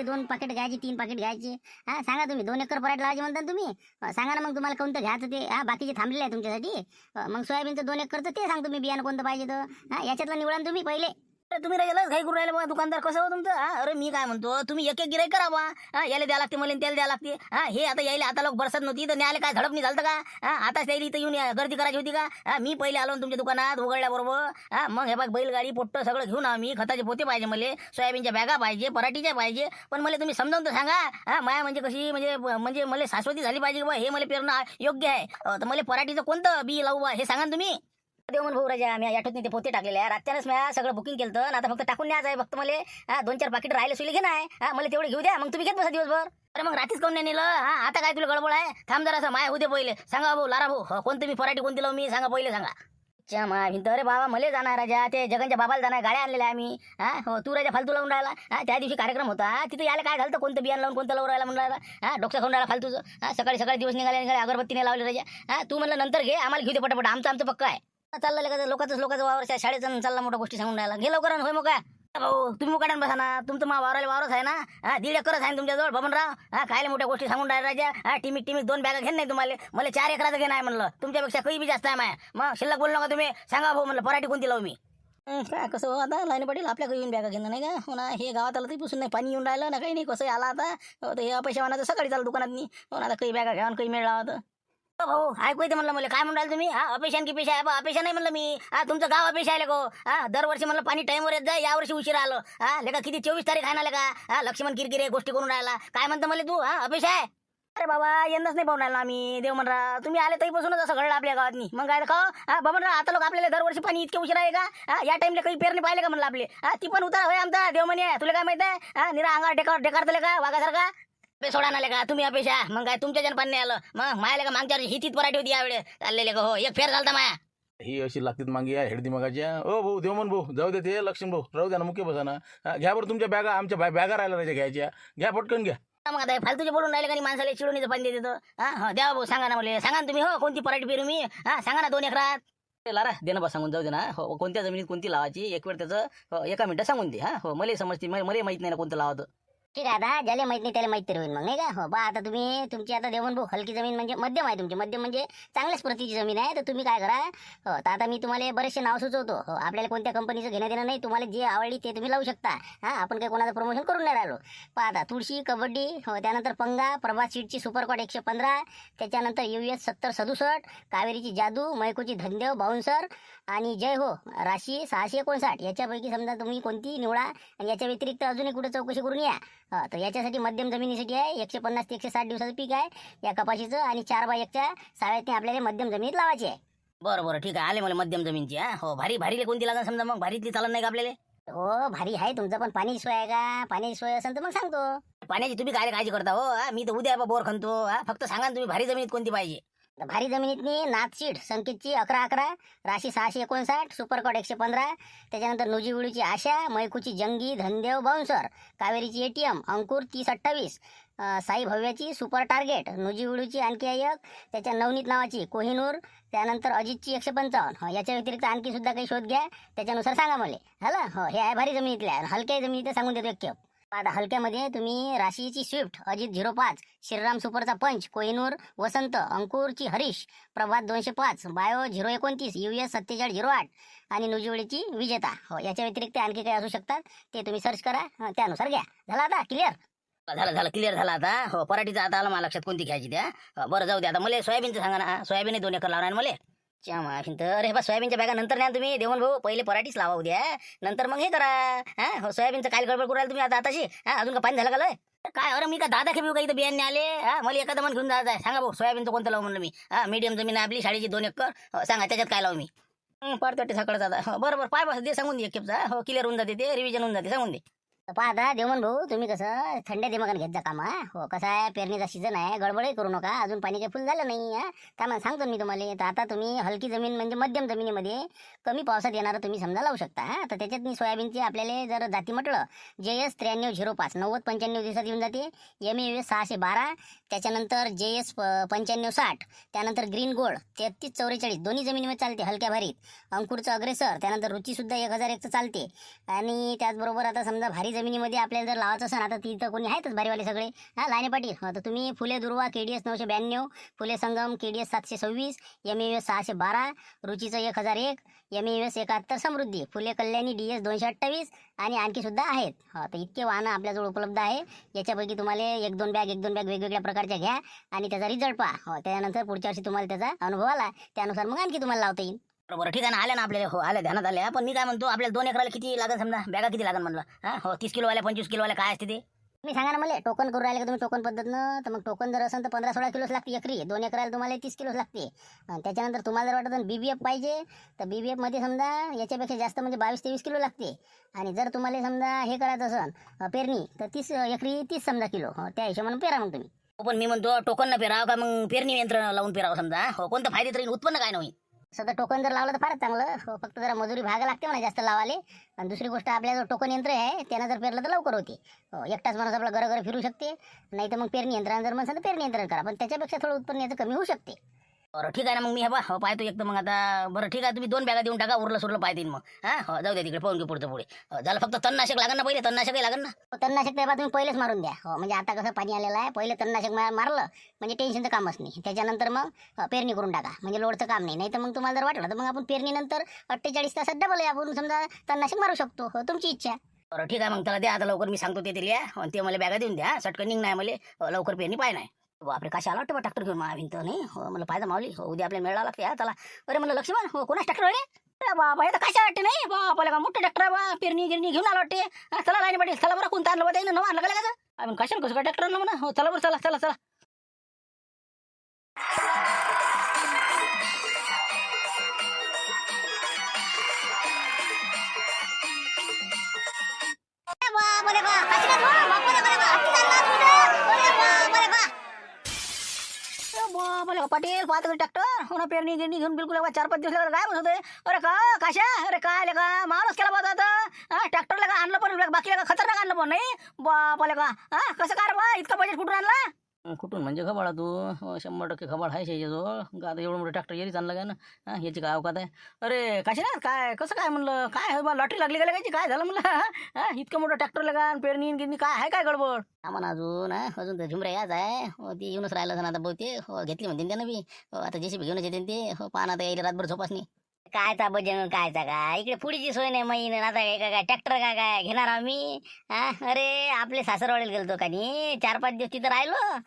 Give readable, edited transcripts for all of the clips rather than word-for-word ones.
2 पाकिट घ्यायची 3 पाकिट घ्यायचे? हा सांगा तुम्ही. 2 एकर पराठी लावायची म्हणता ना तुम्ही. सांगा ना मग तुम्हाला कोणतं घ्यायचं ते. बाकीचे थांबलेले आहे तुमच्यासाठी. मग सोयाबीनचं 2 एकरचं ते सांगतो मी बियाणं कोणतं पाहिजे तर. याच्यातलं निवडा तुम्ही पहिले. तुम्ही राहिलाच घाई करून राहिले बघा दुकानदार. कसं हो तुमचं? अरे मी काय म्हणतो, तुम्ही एक एक गिराईक करा बा. याला द्या लागते मला, त्याला द्या लागते. हे आता यायला आता लोक बरसात नव्हती तर न्यायला काय झडप नाही झालं का? आता त्याला इथं येऊन गर्दी करायची होती का? मी पहिले आलो तुमच्या दुकानात उघडल्याबरोबर. मग हे बघ बैलगाडी पोट्ट सगळं घेऊन आम्ही. खताचे पोते पाहिजे मला, सोयाबीनच्या बॅगा पाहिजे, पराठीच्या पाहिजे. पण मला तुम्ही समजावून तर सांगा. माया म्हणजे कशी म्हणजे मला शाश्वती झाली पाहिजे बा. हे मला पेरणं योग्य आहे. तर मला पराठीचं कोणतं बी लावू बा हे सांगा ना तुम्ही. देऊन भाऊ राजा, मी आठवत ते पोते टाकलेले आहे. रात्यानंच मी सगळं बुकिंग केलं तर आता फक्त टाकून न्यायचं आहे. फक्त मला 2-4 पाकिट राहिले सुले घे नाही. मला तेवढे घेऊ द्या. मग तुम्ही घेत बसा दिवसभर. अरे मग रात्रीच कोण नाही नेलं? आता काय तुला गडबड आहे? थांब जरा असं माय होऊ दे पहिले. सांगा भाऊ लारा भाऊ, कोणतं मी पराठी कोणती लावू मी सांगा पहिले सांगा. अरे बाबा मला जाणार राजा, ते जगनच्या बाबाला जाणार, गाड्या आणलेल्या आम्ही. हो तू राजा फालतू लावून राहिला. त्या दिवशी कार्यक्रम होता तिथे यायला काय झालं? कोणतं बियाण लावून कोणतं लावून राहिला म्हणून राहिला. डोक्या खाऊन राहिला फालतूचं. सकाळी सकाळी दिवस निघाले अगरबत्तीने लावले राजा. तू म्हणलं नंतर घे, आम्हाला घेऊ दे पटापट. आमचं पक्का आहे. चाललं का लोकांचं वावर शाळेचं चालला मोठ्या गोष्टी सांगून राहिला. घे लवकर होय मग काय भाऊ. तुम्ही मुकाड्यान बसा ना. तुमचं वावराला वावरच आहे ना. 1.5 एकरच आहे तुमच्याजवळ बबनराव. खायला मोठ्या गोष्टी सांगून राहिला राजा. टिमिक 2 बॅगा घेऊन नाही तुम्हाला. मला 4 एकराचं घे नाही म्हणलं. तुमच्यापेक्षा काही बी जास्त आहे माया. मग शिल्लक बोलू नका तुम्ही. सांगा भाऊ म्हणलं पराठी कोणती लावू मी. काय कसं हो आता लाईन पडेल आपल्याकडे येऊन बॅगा घेणं नाही का? हो ना. हे गावात आलं तरी पुसून नाही, पाणी येऊन राहिलं ना, काही नाही. कसं आला आता हे अपैशा वाहनाचं सकाळी चालू दुकानात नाही. हो ना. आता काही बॅगा घ्या काही मिळाला होतं. भाऊ ऐकू येते म्हणलं मला. काय म्हणून तुम्ही? अपेक्षा की पेशा आहे बा. अपेक्षा नाही म्हणलं मी. तुमचं गाव अपेक्षा आहे गो. दरवर्षी म्हणलं पाणी टाईमवर येत जाय. यावर्षी उशिरा आलं. लेका किती 24 तारीख आहे ना लेका. लक्ष्मण किरकिरे गोष्टी करून राहिला. काय म्हणतं मला तू? अपेक्षा आहे. अरे बाबा यंदाच नाही पाहून राहिला आम्ही. देव म्हणरा तुम्ही आले तरीपासूनच असं घडलं आपल्या गावात. मग काय का बाबा आता लोक आपल्याला दरवर्षी पाणी इतके उशिरा आहे का? या टाइमला काही पेरणी पाहिले का म्हणलं आपले. ती पण उतार होय आमचा देव म्हणे. तुला काय माहित आहे? निरा अंगावर डेकारतले का वाघासारखा सोडा नाले का तुम्ही अपेक्षा. मग काय तुमच्या जन पाणी आलं. मग मायाला का मागच्या ही तीच पराठी होती यावेळेस चाललेले का? हो एक फेर झालता माया. ही अशी लागतात मागे या हेडदी मगाच्या. ओ भाऊ देवमन भाऊ जाऊ दे ते लक्ष्मण भाऊ राहू द्या ना. मुख्य बसा ना. घ्या बरं तुमच्या बॅगा. आमच्या बॅगा राहिला राहायच्या घ्यायच्या. घ्या पटकन घ्या. मग आता फालतूचे बोलून राहिले का माणसाला चिडून पाणी देतो. द्या भाऊ सांगा ना मला. सांगा ना तुम्ही हो कोणती पराठी पेरू मी. सांगा ना 2 एकरात. लारा दे ना बा सांगून जाऊ दे ना. हो कोणत्या जमिनीत कोणती लावायची एक वेळ त्याचं 1 मिनिटं सांगून दे. हो मला समजते. मला माहित नाही ना कोणतं लावतं. ठीक आहे. आता ज्याला माहित नाही त्याला माहित तरी होईल मग नाही का? हो बा आता तुम्ही तुमची आता देवण भाऊ हलकी जमीन म्हणजे मध्यम आहे तुमची. मध्यम म्हणजे चांगल्याच प्रतीची जमीन आहे. तर तुम्ही काय करा. हो तर आता मी तुम्हाला बरेचसे नाव सुचवतो. हो आपल्याला कोणत्या कंपनीचं घेणं देणं नाही. तुम्हाला जे आवडली ते तुम्ही लावू शकता. आपण काही कोणाचं प्रमोशन करून नाही राहिलो. आता तुळशी कबड्डी. हो त्यानंतर पंगा प्रभात सीटची सुपरकॉट 115. त्याच्यानंतर US 7067. कावेरीची जादू. मैकोची धनदेव बाउन्सर आणि जय हो राशी 659. याच्यापैकी समजा तुम्ही कोणती निवडा. आणि याच्या व्यतिरिक्त अजूनही कुठे चौकशी करून या. तर याच्यासाठी मध्यम जमिनीसाठी आहे. 150 ते 160 दिवसाचं पीक आहे या कपाशीचं. आणि 4x1च्या साव्यातनी आपल्याला मध्यम जमिनीत लावायची आहे. बरं ठीक आहे. आले मला मध्यम जमीनची. हो भारी कोणती लागेल समजा. मग भारीतली चालत नाही का आपल्याला? हो भारी आहे तुमचं. पण पाण्याची सोय आहे का? पाण्याची सोय असेल तर मग सांगतो. पाण्याची तुम्ही काय काळजी करता हो? मी तर उद्या बोर खणतो. फक्त सांगा तुम्ही भारी जमिनीत कोणती पाहिजे. भारी जमिनीतनी नाथसीड संकेतची 1111. राशी 659. सुपरकॉट 115. त्याच्यानंतर नुजीविडूची आशा. मैकूची जंगी धनदेव बाउन्सर. कावेरीची ATM अंकुर 3028. साई भव्याची सुपर टार्गेट. नुजीविडूची आणखी एक त्याच्या नवनीत नावाची कोहिनूर. त्यानंतर अजितची 155. याच्या व्यतिरिक्त आणखी सुद्धा काही शोध घ्या. त्याच्यानुसार सांगा मला. झालं हो. हे आहे भारी जमिनीतल्या. हलक्या जमिनीत सांगून देतो एक. आता हलक्यामध्ये तुम्ही राशीची स्विफ्ट अजित 05. श्रीराम सुपरचा पंच. कोहिनूर वसंत. अंकुरची हरीश. प्रभात 205. बायो 029. US 4708. आणि नुजीवडीची विजेता. हो याच्या व्यतिरिक्त आणखी काही असू शकतात ते तुम्ही सर्च करा. त्यानुसार घ्या. झालं आता क्लिअर? झालं क्लिअर झालं आता. हो पराठीचं आता आलं मला लक्षात कोणती घ्यायची त्या. बरं जाऊ द्या. आता मला सोयाबीनचं सांगा ना. सोयाबीन 2 एकर लावणार मला. तर हे बा सोयाबीनच्या बॅगा नंतर न्या तुम्ही. देवण भाऊ पहिले पराठीच लावा उद्या. नंतर मग हे करा. हो सोयाबीनचं काय गडबड करू तुम्ही आताशी. अजून का पाणी झालं का लय? काय अरे मी का दादा खेळू का इथं बियाणे आले. मला एखादं मन घेऊन जायचं आहे. सांगा भाऊ सोयाबीनचं कोणतं लावू म्हणलं मी. मीडियम जमीन आहे आपली शाळेची 2 एकर. सांगा त्याच्यात काय लावू मी. पडतो सकाळचं आता. बरोबर पाय बस दे सांगून दे एक खेपचा. हो क्लिअर होऊन जाते ते. रिव्हिजन होऊन जाते सांगून दे. पाहता देवण भाऊ तुम्ही कसं थंड्या दिमागाने घेत जा काम. हो कसं आहे पेरणीचा सीझन आहे. गडबडही करू नका. अजून पाणी काही फुल झालं नाही. त्यामुळे सांगतो मी तुम्हाला. तर आता तुम्ही हलकी जमीन म्हणजे मध्यम जमिनीमध्ये कमी पावसात येणारं तुम्ही समजा लावू शकता. तर त्याच्यात मी सोयाबीनची आपल्याला जर जाती म्हटलं JS 9305 90-95 दिवसात येऊन जाते. MAS 612. त्याच्यानंतर JS 9560. त्यानंतर ग्रीन गोल्ड 3344 दोन्ही जमिनीमध्ये चालते हलक्या भारीत. अंकुरचं अग्रेसर. त्यानंतर रुची सुद्धा 1001चं चालते. आणि त्याचबरोबर आता समजा भारी जमिनीमध्ये आपल्याला जर लावायचं असेल आता तिथं कोणी आहेतच भारीवाले सगळे. हा लाईने पाटील. तर तुम्ही फुले दुर्वा KDS 992, फुले संगम KDS 726, MES 612, रुचीचं 1001, MES 71 समृद्धी, फुले कल्याणी DS 228 आणि आणखी सुद्धा आहेत. तर इतके वाहनं आपल्याजवळ उपलब्ध आहे. याच्यापैकी तुम्हाला एक दोन बॅग वेगवेगळ्या प्रकारच्या घ्या आणि त्याचा रिझल्ट पहा. त्यानंतर पुढच्या वर्षी तुम्हाला त्याचा अनुभव आला त्यानुसार मग आणखी तुम्हाला लावता येईल. बरोबर, ठीक आहे ना. आल्या ना आपल्याला, हो आल्या, ध्यानात आल्या. पण मी काय म्हणतो, आपल्याला 2 एकराला किती लागेल समजा, बॅगा किती लागेल म्हणलं? हो 30 किलोवाल्या 25 किलोवाल्या काय असते ते? तुम्ही सांगा ना मला, टोकन करून राहिले का तुम्ही टोकन पद्धतनं? तर मग टोकन जर असेल तर 15-16 किलोच लागते एकरी. 2 एकराला तुम्हाला 30 किलोच लागते. आणि त्याच्यानंतर तुम्हाला जर वाटत BBF पाहिजे तर BBF मध्ये समजा याच्यापेक्षा जास्त म्हणजे 22-23 किलो लागते. आणि जर तुम्हाला समजा हे करायचं असेल पेरणी तर 30 एकरी 30 समजा किलो. त्या हिशोबाने पेरा मग तुम्ही. पण मी म्हणतो टोकन न पेरावं का मग पेरणी यंत्र लावून पेरावं समजा? हो कोणतं फायदेत राहील, उत्पन्न काय नाही? सध्या टोकन जर लावलं तर फारच चांगलं. फक्त जरा मजुरी भागा लागते म्हणा जास्त लावाले. आणि दुसरी गोष्ट आपल्या जो टोकन यंत्र आहे त्यानं जर पेरलं तर लवकर होते. एकटाच माणूस आपला घर फिरू शकते. नाही तर मग पेरणी यंत्रानं जर म्हणसाल तर पेरणी यंत्रानं करा, पण त्याच्यापेक्षा थोडं उत्पन्न याचं कमी होऊ शकते. बरं ठीक आहे ना. मग मी हे पाहतो एक तर मग आता. बरं ठीक आहे, तुम्ही 2 बॅगा देऊन टाका, उरलं सुरलं पाहता येईल मग. हो जाऊ द्या तिकडे, पाहून घेऊ पुढचं पुढे. झालं फक्त तणनाशक लागेल ना पहिले, तणनाशकही लागेल ना? तणनाशक तेव्हा तुम्ही पहिलेच मारून द्या. म्हणजे आता कसं पाणी आलेलं आहे, पहिले तणनाशक मारलं म्हणजे टेन्शनचं कामच नाही. त्याच्यानंतर मग पेरणी करून टाका, म्हणजे लोडचं काम नाही. नाही तर मग तुम्हाला जर वाटलं तर मग आपण पेरणीनंतर 48 तासात डबल आपण समजा तणनाशक मारू शकतो. तुमची इच्छा. बरं ठीक आहे, मग त्याला द्या आता लवकर. मी सांगतो ते दिल्या आणि ते मला बॅगा देऊन द्या. सटकन निघ नाही मला, लवकर पेरणी पाय नाही. बापरे, कशा आला वाटतं ट्रॅक्टर घेऊन भिंत नाही. हो मला फायदा मावली. हो उद्या आपल्याला मिळाला लागते. चला. अरे म्हणलं लक्ष्मण, हो कोणाच ट्रॅक्टर आहे बाबा? हे तर कशा वाटते नाही बापाला, का मोठं ट्रॅक्टर आहे बा, पेरणी गिरणी घेऊन आला वाटते. चला लाईन पाटील, चला बरं. कोणता आणलं बा त्यानं, नवं आणलं का कसं? आपण कशाला कसं काय ट्रॅक्टर आणलं म्हणा. हो चला बरं, चला चला चला. बाबा पाटील पाहतो ट्रॅक्टर हो ना, पेरणी गिरणी घेऊन बिलकुल 4-5 दिवस लागले. काय म्हणत होते? अरे का काशा, अरे काय का मालच केला बा आता. ट्रॅक्टरला का आणलं पण बाकी का खतरनाक आणलं पण नाही बापाला का. कसं काय रे बा, इतका बजेट कुठून आणला? कुठून म्हणजे खबाळा तू. 100% खबाळ आहे याच्याजवळ. आता एवढं मोठं ट्रॅक्टर येरीच आणलं का ना. याची काय अवकात आहे? अरे काशीनाथ, काय कसं काय म्हणलं, काय लॉटरी लागली का काय? काय झालं म्हणलं? इतकं मोठं ट्रॅक्टर लगा, पेरणी गिरणी काय आहे, काय गडबड? आम्हाला अजून तर झुमऱ्या याच आहे. ती येऊनच राहिलं ना आता बहुते. घेतली म्हणते त्यानं बी. आता JCB घेऊनच येते ते. पाहणं आता यायला रातभर झोपास नाही. कायचा बजन कायचा काय, इकडे पुढीची सोय नाही मैन. आता काय ट्रॅक्टर काय घेणार आम्ही? अरे आपले सासरवाडीला गेलतो का नाही, 4-5 दिवस तिथं राहिलो.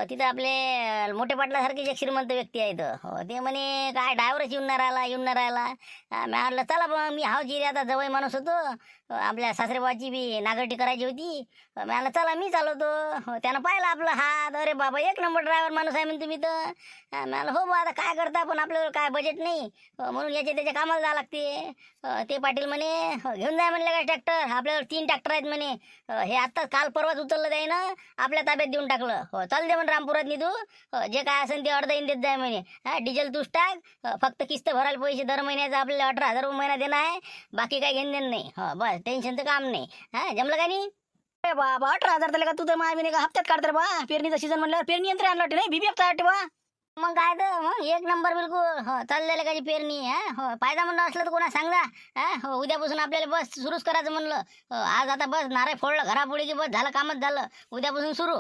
तिथं आपले मोठे पाटलासारखे जे श्रीमंत व्यक्ती आहेत, ते म्हणे काय ड्रायव्हरच येऊन नाही राहिला. मी म्हटलं चला मग, मी हावची आता जवळ माणूस होतो. आपल्या सासरेबाची बी नागरटी करायची होती. मी म्हटलं चला मी चालवतो. त्यानं पाहिलं आपलं हात, अरे बाबा 1 नंबर ड्रायव्हर माणूस आहे म्हणते तुम्ही तर. मी म्हटलं हो बा, आता काय करता, पण आपल्याला काय बजेट नाही म्हणून त्याच्या कामाला जावं लागते. ते पाटील म्हणे घेऊन जाय म्हणले काय ट्रॅक्टर, आपल्यावर 3 ट्रॅक्टर आहेत म्हणे. हे आता काल परवाच उचललं जाई ना, आपल्या ताब्यात देऊन टाकलं. चाल दे म्हणे रामपुरात निघू, जे काय असेल ते अर्धा देत जाय म्हणे. डिझेल तूच टाक, फक्त किस्त भरायला पैसे दर महिन्याचा आपल्याला 18,000 रुपये महिना देणं आहे. बाकी काही घेणं देणं नाही. बस टेन्शनचं काम नाही. जमलं का नाही? अरे बाबा 18,000 दिले का तू तर माय का हप्त्यात काढते रे बा. पेरणीचा सीझन म्हणल्यावर पेरणी यंत्र आणलं वाटते नाही, BBF वाटते बा. मग काय तर मग 1 नंबर बिलकुल. चाललेलं का पेरणी. फायदा म्हणलं असलं तर कोणा सांगा. उद्यापासून आपल्याला बस सुरूच करायचं म्हणलं. आज आता बस नारळ फोडलं घरापुढे की बस झालं, कामच झालं. उद्यापासून सुरू.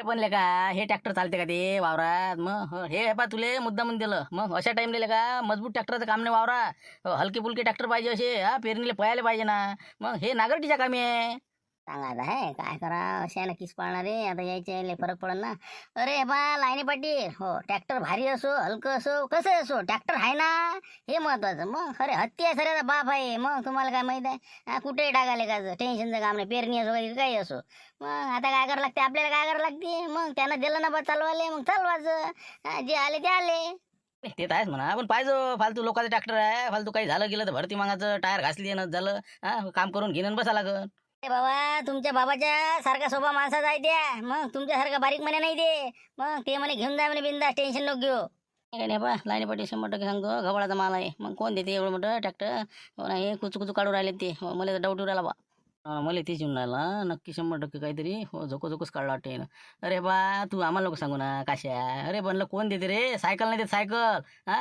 बनले का हे ट्रॅक्टर चालते का ते वावरात? मग हे पा तुले मुद्दा म्हणून दिलं. मग अशा टाइम दिले का मजबूत ट्रॅक्टरचं काम नाही वावरात. हलके फुलके ट्रॅक्टर पाहिजे असे. पेरणीला पळायला पाहिजे ना. मग हे नागरटीच्या कामी आहे. सांगायचं आहे काय करा, अशा ना किस पाळणारे आता यायचे फरक पडेल ना. अरे बा लाईनी पाटील, ट्रॅक्टर भारी असो हलकं असो कसं असो, ट्रॅक्टर आहे ना हे महत्वाचं. मग अरे हत्ती आहे सर बाप आहे. मग तुम्हाला काय माहित आहे, कुठेही टाकाले का टेन्शनचं काम नाही. पेरणी असो काही असो. मग आता काय करावं लागते आपल्याला, काय करावं लागते. मग त्यांना दिलं ना बा चालवाले, मग चालवायचं. जे आले ते आले. ते तर आहेच म्हणा. आपण पाहिजे फालतू लोकांचं ट्रॅक्टर आहे. फालतू काही झालं गेलं तर भरती मागायचं, टायर घासली ना झालं. काम करून घेणं बसा लागत. बाबा तुमच्या बाबाच्या सारखा स्वभाव माणसाचा आहे त्या. मग तुमच्यासारखा बारीक म्हणे नाही ते. मग ते म्हणे घेऊन जा म्हणे बिंदास, टेन्शन नको घेऊ. काय नाही बा, लाईनी पाठी 100% सांगतो गव्हाळाचा माल आहे. मग कोण देते एवढं मोठं ट्रॅक्टर? हे कुचू काढून राहिले ते. मला डाऊट राहिला बा. मला तेच येऊन राहिला नक्की 100% काहीतरी. झोकच काढला वाटते. अरे बा तू आम्हाला लोक सांगू ना काश्या. अरे बनलं कोण देते रे, सायकल नाही देत सायकल.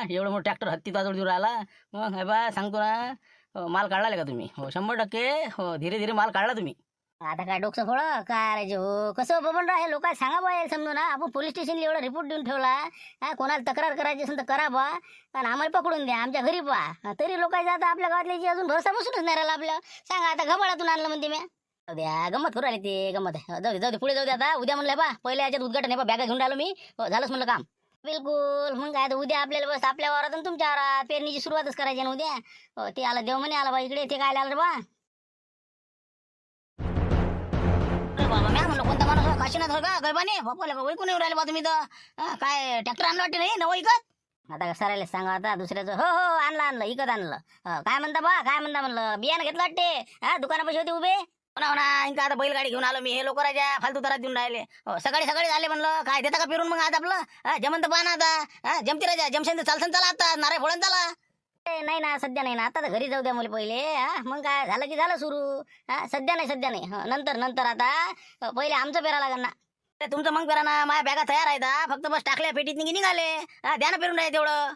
एवढं मोठं ट्रॅक्टर हत्ती ताजवड देऊ राहिला. मग हे बा सांगतो ना, माल काढला का तुम्ही? 100%. धीरे धीरे माल काढला तुम्ही. आता काय डोकं फोड काय राहायचे हो कसं बबन राह लोक सांगा बा यायला समजून ना आपण पोलीस स्टेशनला एवढा रिपोर्ट देऊन ठेवला हा कोणाला तक्रार करायची असेल तर करा बा आणि आम्हाला पकडून द्या आमच्या घरी पहा तरी लोकांचा आता आपल्या गावातल्याची अजून भरोसा बसूनच नाही राहिला आपलं सांगा आता घबाळातून आणलं म्हणते मी जाऊ द्या गंमत करू राहिले ते गंमत आहे जाऊ दे पुढे जाऊ दे आता उद्या म्हणलं बा पहिल्या याच्यात उद्घाटन आहे बा बॅगा घेऊन राहिलो मी झालंच म्हणलं काम बिलकुल मग काय उद्या आपल्याला बस आपल्या वारात तुमच्या वारात पेरणीची सुरुवातच करायची ना उद्या ते आला देव म्हणे आला बा इकडे ते काय आलं बा बाबा मॅ म्हणलं कोणता माणूस काशीनाथ होय का गैबाने बापाला का वैकून येऊ राहिले बा तुम्ही तर काय ट्रॅक्टर आणलं वाटते नाही नवं इकत आता सरायला सांगा आता दुसऱ्याचं हो हो आणलं इकत आणलं काय म्हणता बा काय म्हणता म्हणलं बियाणं घेतलं वाटते दुकानापाशी होते उभे हो इंका आता बैलगाडी घेऊन आलो मी हे लोक राजा फालतू तरात देऊन राहिले सकाळी सकाळी झाले म्हणलं काय देता का फिरून मग आज आपलं जमन तर पाहा ना आता जमती राजा जमशन तर चालसन चला आता नाराय फोडून चला नाही ना सध्या नाही ना आता तर घरी जाऊ द्या मला पहिले मग काय झालं की झालं सुरू सध्या नाही नंतर आता पहिले आमचं पेरा लागेल ना तुमचं मग पेरा ना माझ्या बॅगा तयार आहेत फक्त बस टाकल्या पेटीत निघाले द्या ना पेरून राहिले तेवढं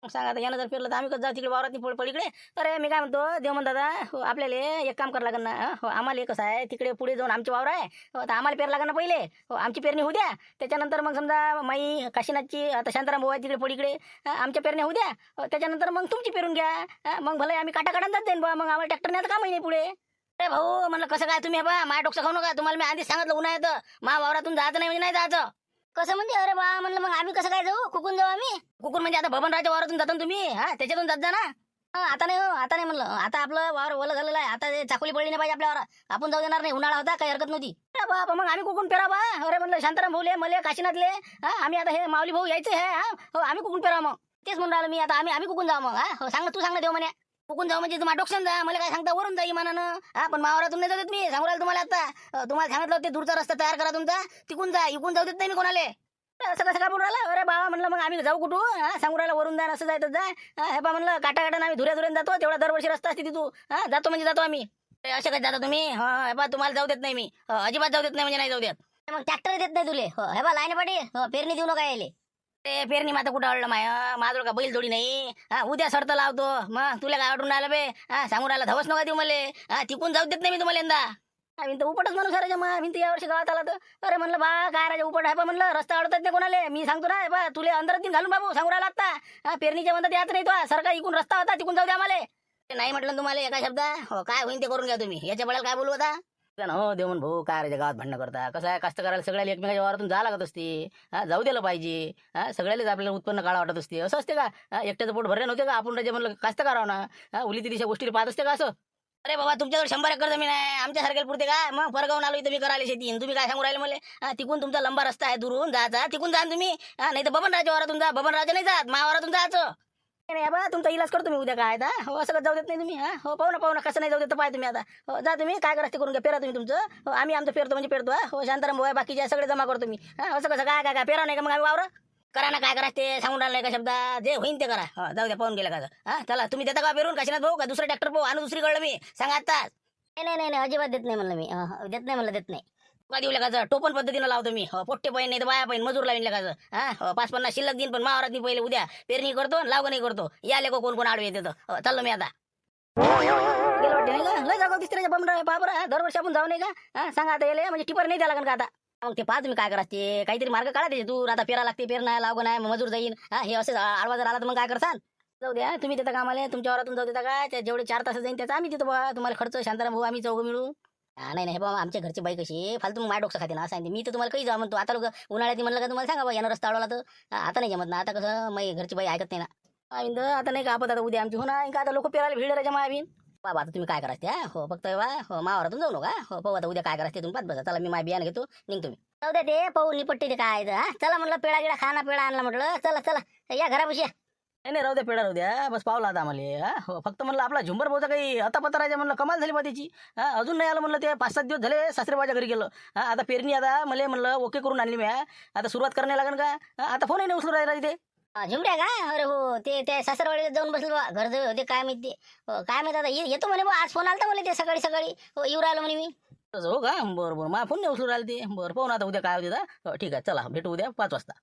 सांगा आता यानं जर फिरलं तर आम्ही कसं जाऊ तिकडे वावरात पलीकडे तर मी काय म्हणतो देवमन दादा आपल्याला एक काम करावं लागेल ना आम्हाला कसं आहे तिकडे पुढे जाऊन आमचे वावर आहे तर आम्हाला पेर लागेल ना पहिले आमची पेरणी होऊ द्या त्याच्यानंतर मग समजा माई काशीनाथची आता शांताराम भाऊ आहे तिकडे पलीकडे आमच्या पेरण्या होऊ द्या त्याच्यानंतर मग तुमची पेरून घ्या मग भले आम्ही काटाकाटात जात जाईन बा मग आम्हाला ट्रॅक्टरने आता कामही नाही पुढे अरे भाऊ म्हणलं कसं काय तुम्ही बा माझ्या डोकं खाऊ नका तुम्हाला मी आधीच सांगितलं उन्हा येतं मा वावरातून जायचं नाही म्हणजे नाही जायचं कसं म्हणजे अरे बा म्हणलं मग आम्ही कसं काय जाऊ कुकून जाऊ आम्ही कुकून म्हणजे आता बबनरावच्या वावरातून जातो ना तुम्ही त्याच्यातून जात जा ना आता नाही म्हणलं आता आपलं वावर ओलं झालेलं आहे आता चाकोली पडली नाही पाहिजे आपल्या वावरात आपण जाऊ देणार नाही उन्हाळा होता काही हरकत नव्हती बाबा मग आम्ही कुकून पेरा बा अरे म्हणलं शांताराम भाऊले मले काशीनाथले आम्ही आता हे माऊली भाऊ यायचे हे आम्ही कुकून पेरा मग तेच म्हणून राहिलो मी आता आम्ही कुकून जाऊ मग सांग तू सांग देऊ म्हणे कुकून जाऊ म्हणजे तुम्हाला डोक्यान जा मला काय सांगता वरून जाई मनानं पण मावरातून नाही जाऊ देत मी सांगू राहिलो तुम्हाला आता तुम्हाला सांगितलं ते दूरचा रस्ता तयार करा तुमचा तिकून जा इकून जाऊ देत नाही मी कोणाले असं कसं काय बोलून राहिला अरे बाबा म्हणलं मग आम्ही जाऊ कुठून सांगू राहिला वरून जाय असं जायचं जाय हे बा म्हणलं काटाकाटानं आम्ही धुऱ्या जातो तेवढा दरवर्षी रस्ता असते तिथू जातो म्हणजे जातो आम्ही असं काय जाता तुम्ही हे बा तुम्हाला जाऊ देत नाही मी अजिबात जाऊ देत नाही म्हणजे नाही जाऊ देत मग ट्रॅक्टर देत नाही तुले हे बा लाईन पाठी पेरणी देऊ नका यायले ते पेरणी माता कुठं अडलं माझं का बैल थोडी नाही उद्या शर्त लावतो मग तुला काय आठवून राहिलं बे सांगून राहिला धवस नका देऊ मला तिकून जाऊ देत नाही मी तुम्हाला यंदा आम्ही तर उपटच म्हणून राजा मग आम्ही या वर्षी गावात आला तर अरे म्हणलं बा काय राजा उपट आहे बा म्हणलं रस्ता अडतच नाही कोणाले मी सांगतो ना बा तुला अंदरात दिन घालून बाबू सांगू राहिला आता पेरणीच्या म्हणतात याच नाही तो सरकार इकून रस्ता होता तिकून जाऊ द्या आम्हाला नाही म्हटलं तुम्हाला एका शब्द काय होईन ते करून घ्या तुम्ही याच्या बळाला काय बोलू आता हो देवमन भाऊ काय राजा गावात भांडणं करता कसं आहे कास्तकाराला सगळ्याला एकमेकाच्या वावरातून जावं लागत असते जाऊ द्यायला पाहिजे सगळ्यालाच आपल्याला उत्पन्न काढा वाटत असते असं असते का एकट्याचं पोट भरले नव्हते का आपण राजा म्हणलं कास्तकाराव ना उली तिच्या गोष्टी पाहत असते का असं अरे बाबा तुमच्याकडे 100 एकर जमीन आहे आमच्या सारख्याला पुरते का मग परगावून आलो इथं मी करायला शेती तुम्ही काय सांगू राहिले मला तिकून तुमचा लंबा रस्ता आहे दुरून जायचा तिकून जा तुम्ही नाही तर बबनरावच्या वावरातून जा बबनरावच्या नाही जात मावारातून जायचं नाही बा तुमचा इलाज करतो मी उद्या काय हो असं जाऊ देत नाही तुम्ही पाहू ना कसं नाही जाऊ देत पाय तुम्ही आता जा तुम्ही काय करायचं करून घ्या पेरा तुम्ही तुमचं आम्ही आमचं पेरतो म्हणजे पेरतो शांताराम भाऊ बाकीचे सगळे जमा करतो मी असं कसं काय पेरा नाही का मग आम्ही वावर करा ना काय करायचं ते सांगून राहिलं का शब्द जे होईन ते करा जाऊ द्या पाहून गेला का चला तुम्ही देता का पेरून काशीनाथ भाऊ का दुसरं ट्रॅक्टर पाहू आणि दुसरीकडलं मी सांगा आता नाही अजिबात देत नाही म्हणलं मी देत नाही म्हणलं देत नाही का देऊ लागायचं टोपण पद्धतीनं लावतो मी पोट्टे पाहिजे नाही तर बाया पाहिजे मजूर लावीन लागायचं 5-50 शिल्लक दिन पण मावरात पहिले उद्या पेरणी करतो लाव नाही करतो या लेको कोण आडवे येतं चाललो मी आता गेलं वाटते नाही का लय जागा तिसऱ्याच्या बमरा बाबरा दरवर्षी आपण जाऊ नाही का सांगा आता येले म्हणजे टिपर नाही द्या लागेल का आता मग ते पाहा तुम्ही काय करा ते काहीतरी मार्ग काढा त्याचे दूर आता पेरा लागते पेरणा लाव नाही मजूर जाईन हे असं आडवा जर आला तर मग काय करसान जाऊ द्या तुम्ही देता कामाला तुमच्या वरातून जाऊ देता का जेवढे 4 तास जाईन त्याचा आम्ही देतो बा तुम्हाला खर्च शांताराम भाऊ आम्ही चौघ मिळू नाही बाबा आमच्या घरची बाई कशी फालतू मग माझ्या डोकं खाते ना सांगते मी तर तुम्हाला काही जा म्हणतो आता लोक उन्हाळ्यात म्हणलं का तुम्हाला सांगा बा यानं रस्ता अडवला तर आता नाही जमत ना आता कसं माझी घरची बाई ऐकत नाही ना आम्ही आता नाही का आपण आता उद्या आमची हो ना आता लोक पेरायला भिड राजा मायाबीन बाबा आता तुम्ही काय करायचं हो फक्त बा मावरातून जाऊ नका हो पाहू आता उद्या काय करायचं तुम्ही पाच बसा चला मी माय बियाणं घेतो निघतो मी जाऊ द्या ते पाहू निपट्टी ते काय चला म्हणलं पेळा गिळा खाना पेळा आणला म्हटलं चला या घरापाशी नाही राहू द्या पेढा राहू द्या बस पावला आता आम्हाला हो फक्त म्हणलं आपला झुंबर भाऊचा काही आता पत्ता राहायचा म्हणलं कमाल झाली बा त्याची अजून नाही आलं म्हणलं ते 5-7 दिवस झाले सासरेबाच्या घरी गेलं आता पेरणी आता मला म्हणलं ओके करून आणली मी आता सुरुवात करायला लागेल का आता फोनही नाही उचलून राहिला तिथे झुमड्या का अरे हो ते त्या सासरवाडीत जाऊन बसलो बा घर जवळ होते काय माहिती काय माहिती आता येतो म्हणे बा आज फोन आलता मला ते सकाळी हो येऊ राहिलो म्हणे मी हो का बरं माझा फोन नाही उचलून राहिले ते बरं पाहू ना आता उद्या काय होते ठीक आहे चला भेटू उद्या 5 वाजता